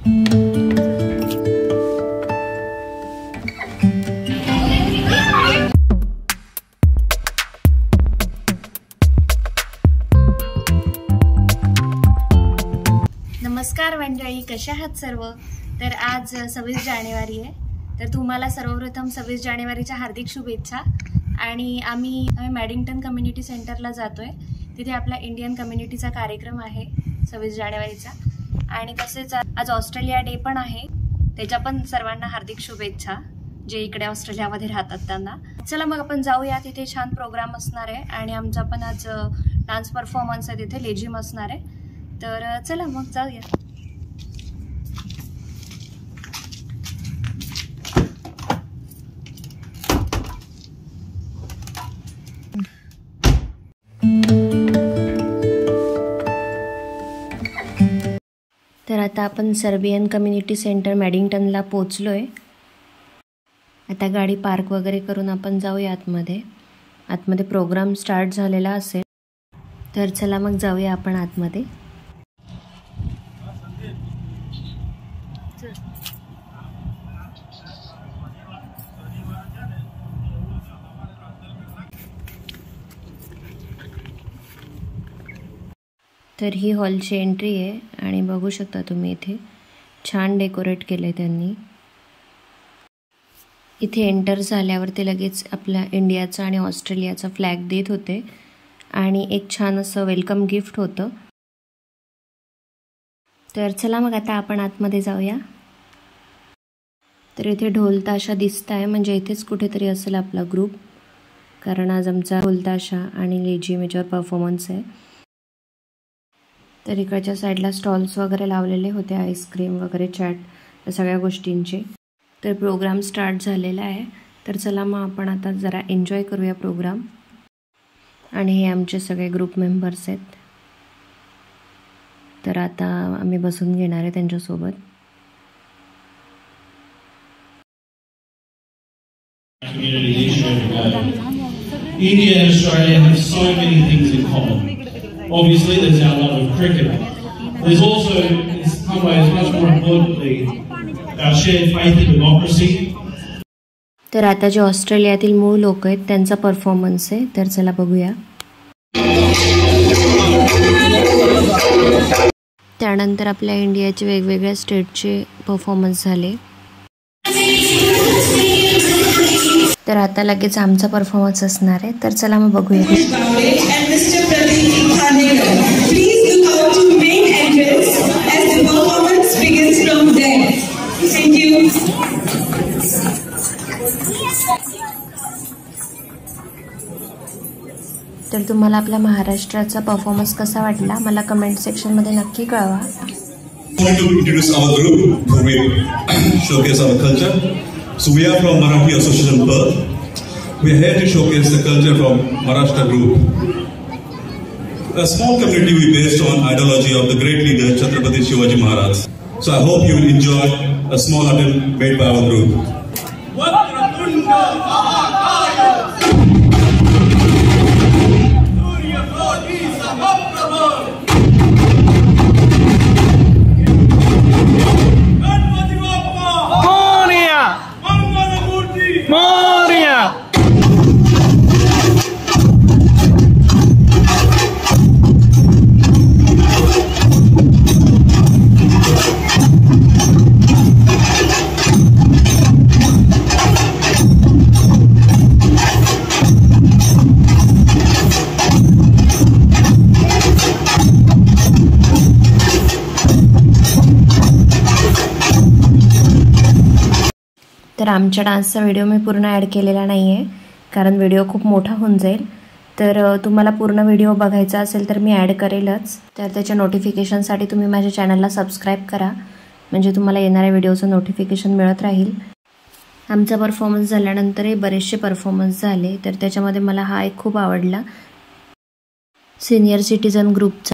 नमस्कार मंडळी, कशा आहात सर्व? तर आज 26 जानेवारी आहे. तर तुम्हाला सर्वप्रथम 26 जानेवारीच्या हार्दिक शुभेच्छा. आणि आम्ही मॅडिंग्टन कम्युनिटी सेंटरला जातोय. तिथे आपला इंडियन कम्युनिटीचा कार्यक्रम आहे 26 जानेवारीचा. आणि तसेच आज ऑस्ट्रेलिया डे पण आहे. त्याच्या पण सर्वांना हार्दिक शुभेच्छा जे इकडे ऑस्ट्रेलियामध्ये राहतात त्यांना. चला मग आपण जाऊया. तिथे छान प्रोग्राम असणार आहे आणि आमचा पण आज डान्स परफॉर्मन्स आहे, तिथे लेझिम असणार आहे. तर चला मग जाऊया. तर आता आपण सर्बियन कम्युनिटी सेंटर मॅडिंग्टनला पोचलोय. आता गाडी पार्क वगैरे करून आपण जाऊया आतमध्ये. आतमध्ये प्रोग्राम स्टार्ट झालेला असेल. तर चला मग जाऊया आपण आतमध्ये. तर ही हॉलची एंट्री आहे आणि बघू शकता तुम्ही इथे छान डेकोरेट केलंय त्यांनी. इथे एंटर झाल्यावरती लगेच आपल्या इंडियाचा आणि ऑस्ट्रेलियाचा फ्लॅग देत होते आणि एक छान असं वेलकम गिफ्ट होतं. तर चला मग आता आपण आतमध्ये जाऊया. तर इथे ढोल ताशा दिसत आहे, म्हणजे इथेच कुठेतरी असेल आपला ग्रुप, कारण आज आमचा ढोल ताशा आणि लेझिम याच्यावर परफॉर्मन्स आहे. तर इकडच्या साईडला स्टॉल्स वगैरे लावलेले होते, आईस्क्रीम वगैरे, चॅट, या सगळ्या गोष्टींचे. तर प्रोग्राम स्टार्ट झालेला आहे. तर चला मग आपण आता जरा एन्जॉय करूया प्रोग्राम. आणि हे आमचे सगळे ग्रुप मेंबर्स आहेत. तर आता आम्ही बसून घेणार आहे त्यांच्यासोबत. India and Australia have so many things in common. Obviously, there's our love of cricket. There's also, in some ways, much more importantly, our shared faith in democracy. तर आता जे ऑस्ट्रेलियातील मूळ लोक आहेत त्यांचा परफॉर्मन्स आहे. तर चला बघूया. त्यानंतर आपल्या इंडियाचे वेगवेगळ्या स्टेटचे परफॉर्मन्स झाले. तर आता लगेच आमचा परफॉर्मन्स असणार आहे. तर चला मग बघूया. तर तुम्हाला आपल्या महाराष्ट्राचा परफॉर्मन्स कसा वाटला मला कमेंट सेक्शनमध्ये नक्की कळवा. Introduce our group who will showcase our culture. So we are from Marathi Association Perth. We are here to showcase the culture from Maharashtra group. A small community we based on ideology of the great leader Chhatrapati Shivaji Maharaj. So I hope you will enjoy a small attempt made by our group. तर आमच्या डान्सचा video मी पूर्ण add केलेला नाही आहे, कारण video खूप मोठा होऊन जाईल. तर तुम्हाला पूर्ण व्हिडिओ बघायचा असेल तर मी ॲड करेलच. तर त्याच्या नोटिफिकेशनसाठी तुम्ही माझ्या चॅनलला सबस्क्राईब करा, म्हणजे तुम्हाला येणाऱ्या व्हिडिओचं नोटिफिकेशन मिळत राहील. आमचा परफॉर्मन्स झाल्यानंतरही बरेचसे परफॉर्मन्स झाले. तर त्याच्यामध्ये मला हा एक खूप आवडला, सिनियर सिटीजन ग्रुपचा.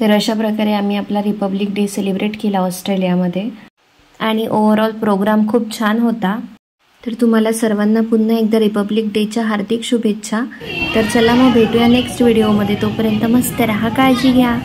तर अशा प्रकारे आम्ही आपला रिपब्लिक डे सेलिब्रेट केला ऑस्ट्रेलियामध्ये आणि ओव्हरऑल प्रोग्राम खूप छान होता. तर तुम्हाला सर्वांना पुन्हा एकदा रिपब्लिक डेच्या हार्दिक शुभेच्छा. तर चला मग भेटूया नेक्स्ट व्हिडिओमध्ये. तोपर्यंत मस्त राहा, काळजी घ्या.